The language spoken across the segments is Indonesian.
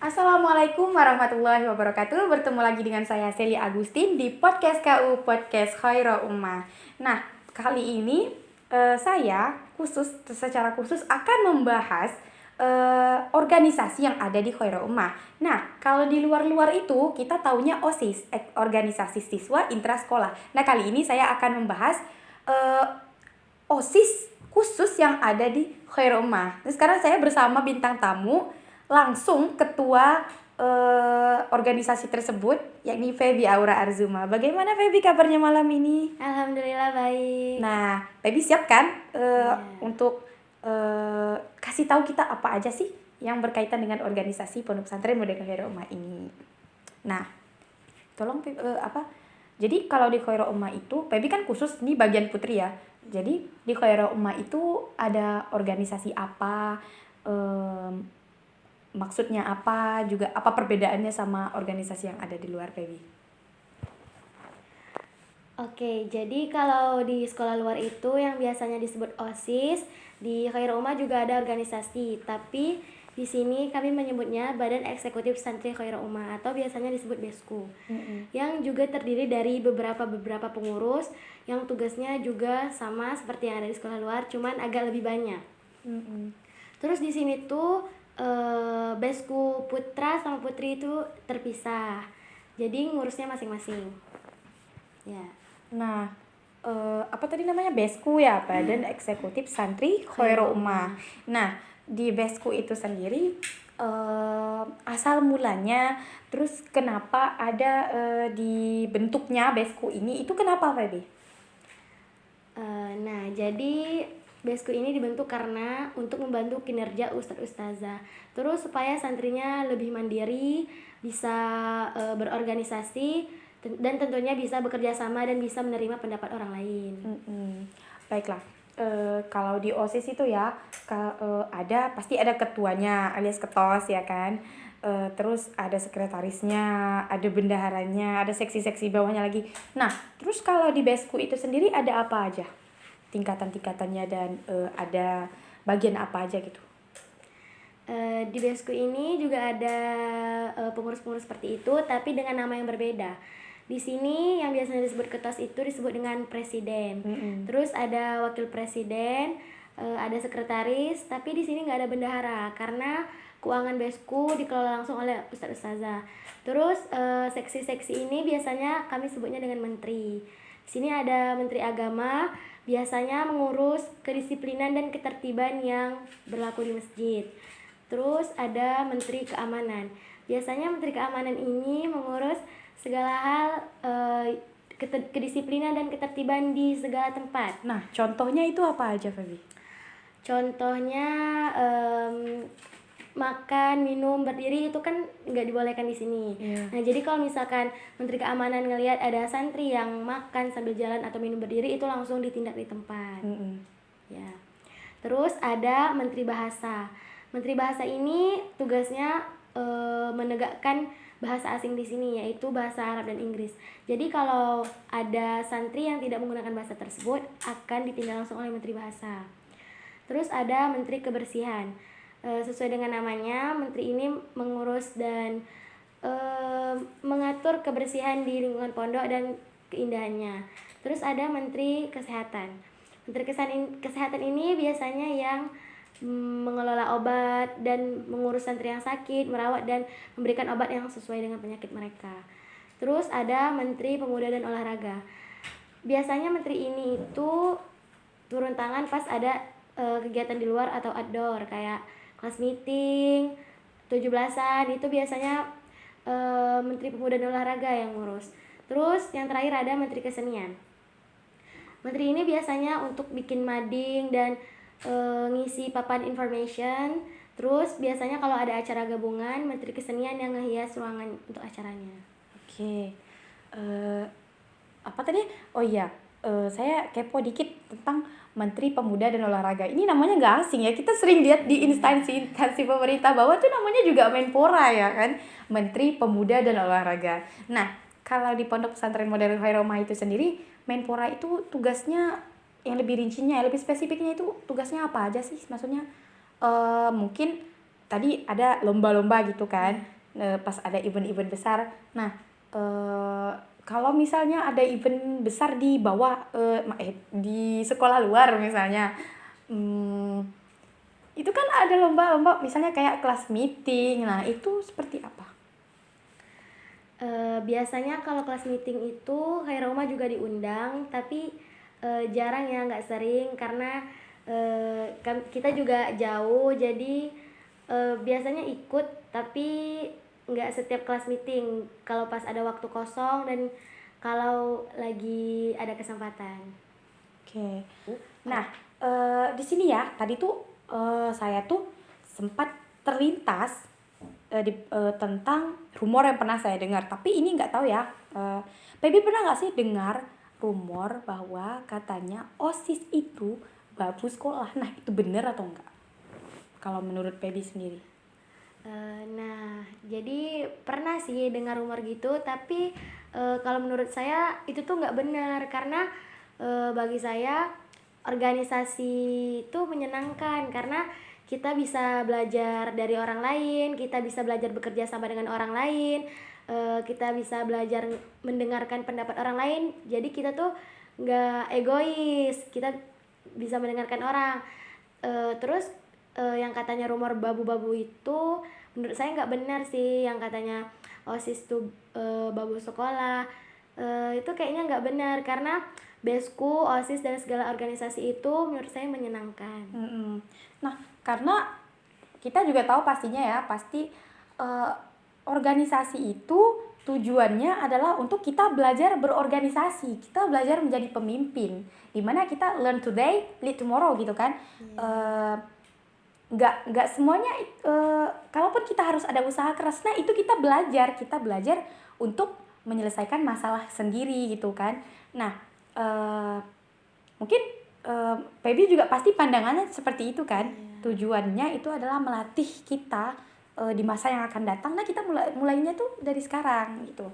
Assalamualaikum warahmatullahi wabarakatuh. Bertemu lagi dengan saya Seli Agustin di podcast KU Podcast Khairul Ummah. Nah, kali ini saya secara khusus akan membahas organisasi yang ada di Khairul Ummah. Nah, kalau di luar-luar itu kita taunya OSIS, organisasi siswa intrasekolah. Nah, kali ini saya akan membahas eh, OSIS khusus yang ada di Khairul Ummah. Nah, sekarang saya bersama bintang tamu langsung ketua organisasi tersebut, yakni Feby Aura Arzuma. Bagaimana Feby kabarnya malam ini? Alhamdulillah baik. Nah, Feby siap kan untuk kasih tahu kita apa aja sih yang berkaitan dengan organisasi Pondok Pesantren Modern Khairul Ummah ini. Nah, tolong jadi kalau di Khairul Ummah itu, Feby kan khusus nih bagian putri ya. Jadi di Khairul Ummah itu ada organisasi apa? Maksudnya apa, juga apa perbedaannya sama organisasi yang ada di luar, Feby? Oke, jadi kalau di sekolah luar itu yang biasanya disebut OSIS, di Khairul Ummah juga ada organisasi, tapi di sini kami menyebutnya Badan Eksekutif Santri Khairul Ummah atau biasanya disebut BESKU. Yang juga terdiri dari beberapa pengurus yang tugasnya juga sama seperti yang ada di sekolah luar, cuman agak lebih banyak. Terus di sini tuh BESKU putra sama putri itu terpisah. Jadi ngurusnya masing-masing. Ya. Nah, apa tadi namanya, BESKU ya, Badan Eksekutif Santri Khairul Ummah. Nah, di BESKU itu sendiri asal mulanya, terus kenapa ada dibentuknya BESKU ini, itu kenapa, Feby? Nah, jadi BESKU ini dibentuk karena untuk membantu kinerja ustadz-ustazah. Terus supaya santrinya lebih mandiri, bisa berorganisasi, dan tentunya bisa bekerja sama dan bisa menerima pendapat orang lain. Baiklah, kalau di OSIS itu ya, pasti ada ketuanya alias ketos ya kan. Terus ada sekretarisnya, ada bendaharanya, ada seksi-seksi bawahnya lagi. Nah, terus kalau di BESKU itu sendiri ada apa aja tingkatan-tingkatannya, dan ada bagian apa aja gitu? Di BESKU ini juga ada pengurus-pengurus seperti itu, tapi dengan nama yang berbeda. Di sini yang biasanya disebut ketos itu disebut dengan presiden. Terus ada wakil presiden, ada sekretaris, tapi di sini nggak ada bendahara karena keuangan BESKU dikelola langsung oleh ustadz ustazah. Terus seksi-seksi ini biasanya kami sebutnya dengan menteri. Di sini ada menteri agama, biasanya mengurus kedisiplinan dan ketertiban yang berlaku di masjid. Terus ada menteri keamanan. Biasanya menteri keamanan ini mengurus segala hal kedisiplinan dan ketertiban di segala tempat. Nah, contohnya itu apa aja, Feby? Contohnya makan, minum, berdiri itu kan nggak dibolehkan di sini. Nah, jadi kalau misalkan menteri keamanan ngelihat ada santri yang makan sambil jalan atau minum berdiri, itu langsung ditindak di tempat. Ya. Terus ada menteri bahasa. Menteri bahasa ini tugasnya menegakkan bahasa asing di sini, yaitu bahasa Arab dan Inggris. Jadi kalau ada santri yang tidak menggunakan bahasa tersebut akan ditindak langsung oleh menteri bahasa. Terus ada menteri kebersihan. Sesuai dengan namanya, menteri ini mengurus dan mengatur kebersihan di lingkungan pondok dan keindahannya. Terus ada menteri kesehatan. Menteri kesehatan ini biasanya yang mengelola obat dan mengurus santri yang sakit, merawat dan memberikan obat yang sesuai dengan penyakit mereka. Terus ada menteri pemuda dan olahraga. Biasanya menteri ini itu turun tangan pas ada kegiatan di luar atau outdoor kayak kelas meeting, 17-an, itu biasanya menteri pemuda dan olahraga yang ngurus. Terus yang terakhir ada menteri kesenian. Menteri ini biasanya untuk bikin mading dan ngisi papan information. Terus biasanya kalau ada acara gabungan, menteri kesenian yang ngehias ruangan untuk acaranya. Oke. Apa tadi? Oh iya, saya kepo dikit tentang Menteri Pemuda dan Olahraga. Ini namanya nggak asing ya, kita sering lihat di instansi-instansi pemerintah bahwa tuh namanya juga Menpora ya kan, Menteri Pemuda dan Olahraga. Nah, kalau di Pondok Pesantren Modern Khairul Ummah itu sendiri, Menpora itu tugasnya yang lebih rincinya, lebih spesifiknya itu tugasnya apa aja sih? Maksudnya mungkin tadi ada lomba-lomba gitu kan. pas ada event-event besar. Nah, kalau misalnya ada event besar di bawah di sekolah luar misalnya, itu kan ada lomba-lomba misalnya kayak kelas meeting. Nah, itu seperti apa? Biasanya kalau kelas meeting itu Khairul Ummah juga diundang, tapi jarang ya, nggak sering karena kita juga jauh, jadi biasanya ikut tapi nggak setiap kelas meeting, kalau pas ada waktu kosong dan kalau lagi ada kesempatan. Oke. Nah, di sini ya, tadi tuh saya tuh sempat terlintas tentang rumor yang pernah saya dengar. Tapi ini nggak tahu ya. Pebi pernah nggak sih dengar rumor bahwa katanya OSIS itu babu sekolah? Nah, itu benar atau enggak? Kalau menurut Pebi sendiri? Nah, jadi pernah sih dengar rumor gitu, tapi kalau menurut saya itu tuh nggak benar karena bagi saya organisasi itu menyenangkan karena kita bisa belajar dari orang lain, kita bisa belajar bekerja sama dengan orang lain, kita bisa belajar mendengarkan pendapat orang lain. Jadi kita tuh nggak egois, kita bisa mendengarkan orang. Terus yang katanya rumor babu-babu itu menurut saya nggak benar sih, yang katanya OSIS tuh babu sekolah. Itu kayaknya nggak benar karena BESKU, OSIS dan segala organisasi itu menurut saya menyenangkan. Nah, karena kita juga tahu pastinya ya, pasti organisasi itu tujuannya adalah untuk kita belajar berorganisasi, kita belajar menjadi pemimpin, dimana kita learn today, lead tomorrow gitu kan. Nggak semuanya kalaupun kita harus ada usaha keras, nah itu kita belajar untuk menyelesaikan masalah sendiri gitu kan. Nah, mungkin Pebi juga pasti pandangannya seperti itu kan. Tujuannya itu adalah melatih kita di masa yang akan datang. Nah, kita mulainya tuh dari sekarang gitu.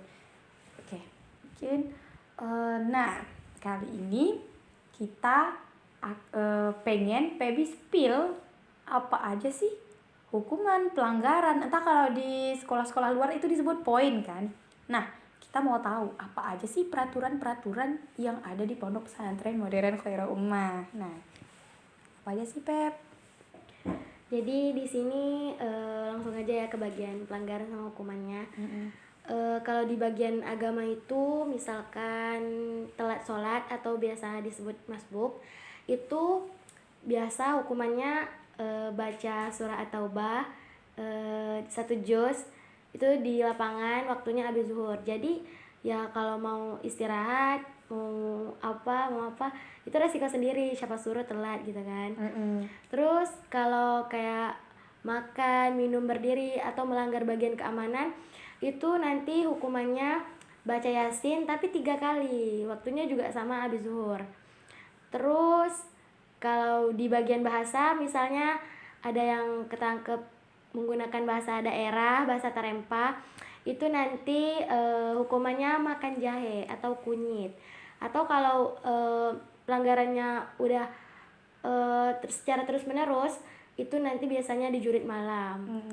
Oke, mungkin nah kali ini kita pengen Pebi spill apa aja sih hukuman pelanggaran. Entah kalau di sekolah-sekolah luar itu disebut poin kan. Nah, kita mau tahu apa aja sih peraturan-peraturan yang ada di Pondok Pesantren Modern Khairul Ummah. Nah, apa aja sih, Pep? Jadi di sini langsung aja ya ke bagian pelanggaran sama hukumannya. Kalau di bagian agama itu misalkan telat sholat atau biasa disebut masbuk, itu biasa hukumannya baca surah At-Taubah 1 juz itu di lapangan, waktunya habis zuhur. Jadi ya kalau mau istirahat, mau apa itu resiko sendiri, siapa suruh telat gitu kan. Terus kalau kayak makan, minum berdiri atau melanggar bagian keamanan, itu nanti hukumannya baca Yasin tapi 3 kali, waktunya juga sama habis zuhur. Terus kalau di bagian bahasa misalnya ada yang ketangkep menggunakan bahasa daerah, bahasa Tarempa, itu nanti hukumannya makan jahe atau kunyit. Atau kalau pelanggarannya udah secara terus menerus, itu nanti biasanya di jurid malam.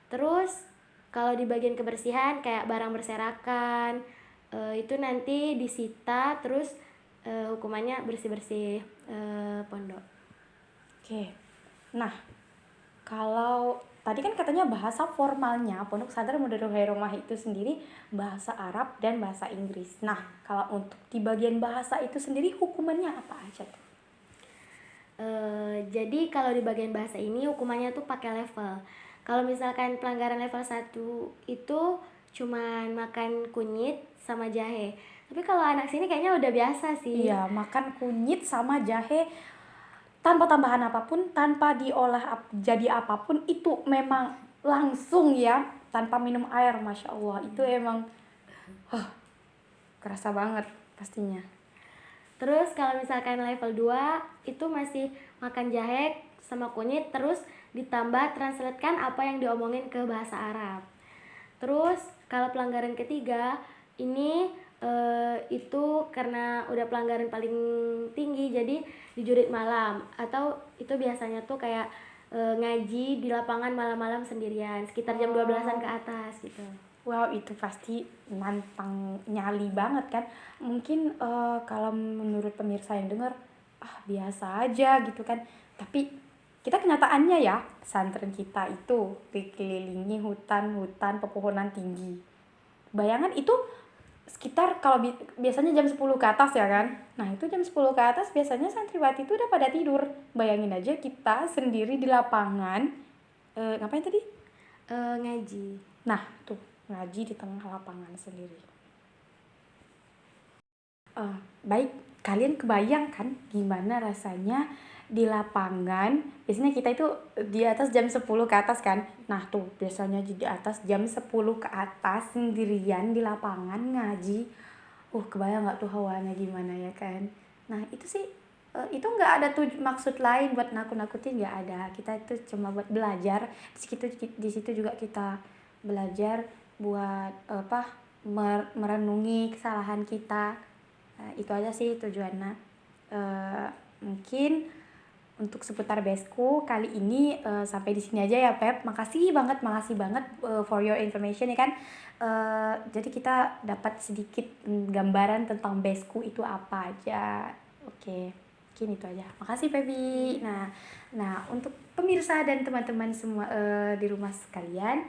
Terus kalau di bagian kebersihan kayak barang berserakan, itu nanti disita, terus hukumannya bersih-bersih pondok. Oke. Nah, kalau tadi kan katanya bahasa formalnya Pondok Pesantren Modern Khairul Ummah itu sendiri bahasa Arab dan bahasa Inggris. Nah, kalau untuk di bagian bahasa itu sendiri hukumannya apa aja tuh? Jadi kalau di bagian bahasa ini hukumannya tuh pakai level. Kalau misalkan pelanggaran level 1 itu cuman makan kunyit sama jahe. Tapi kalau anak sini kayaknya udah biasa sih. Iya, makan kunyit sama jahe tanpa tambahan apapun, tanpa diolah jadi apapun, itu memang langsung ya, tanpa minum air. Masya Allah, itu emang kerasa banget pastinya. Terus kalau misalkan level 2 itu masih makan jahe sama kunyit, terus ditambah translatekan apa yang diomongin ke bahasa Arab. Terus kalau pelanggaran ketiga ini itu karena udah pelanggaran paling tinggi, jadi di jurid malam, atau itu biasanya tuh kayak ngaji di lapangan malam-malam sendirian sekitar jam 12-an ke atas gitu. Wow, itu pasti nantang nyali banget kan. Mungkin kalau menurut pemirsa yang dengar, biasa aja gitu kan. Tapi kita kenyataannya ya, pesantren kita itu dikelilingi hutan-hutan pepohonan tinggi. Bayangan itu sekitar kalau biasanya jam 10 ke atas ya kan. Nah, itu jam 10 ke atas biasanya santriwati itu udah pada tidur. Bayangin aja kita sendiri di lapangan. Ngapain tadi? Ngaji. Nah, tuh ngaji di tengah lapangan sendiri. Baik, kalian kebayang kan gimana rasanya di lapangan? Biasanya kita itu di atas jam 10 ke atas kan. Nah, tuh biasanya di atas jam 10 ke atas sendirian di lapangan ngaji. Kebayang gak tuh hawanya gimana ya kan? Nah, itu sih itu nggak ada maksud lain buat nakut-nakutin, nggak ada. Kita itu cuma buat belajar. Di situ juga kita belajar buat merenungi kesalahan kita. Itu aja sih tujuannya. Mungkin untuk seputar Besku kali ini sampai di sini aja ya Pep. Makasih banget for your information ya kan. Jadi kita dapat sedikit gambaran tentang Besku itu apa aja. Oke, mungkin itu aja. Makasih Pepi. Nah untuk pemirsa dan teman-teman semua di rumah sekalian,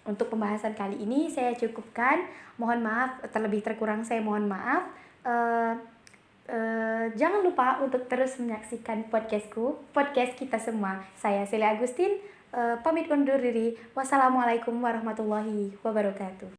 untuk pembahasan kali ini saya cukupkan. Mohon maaf, terlebih terkurang saya mohon maaf. Jangan lupa untuk terus menyaksikan podcast kita semua. Saya Celia Agustin, pamit undur diri. Wassalamualaikum warahmatullahi wabarakatuh.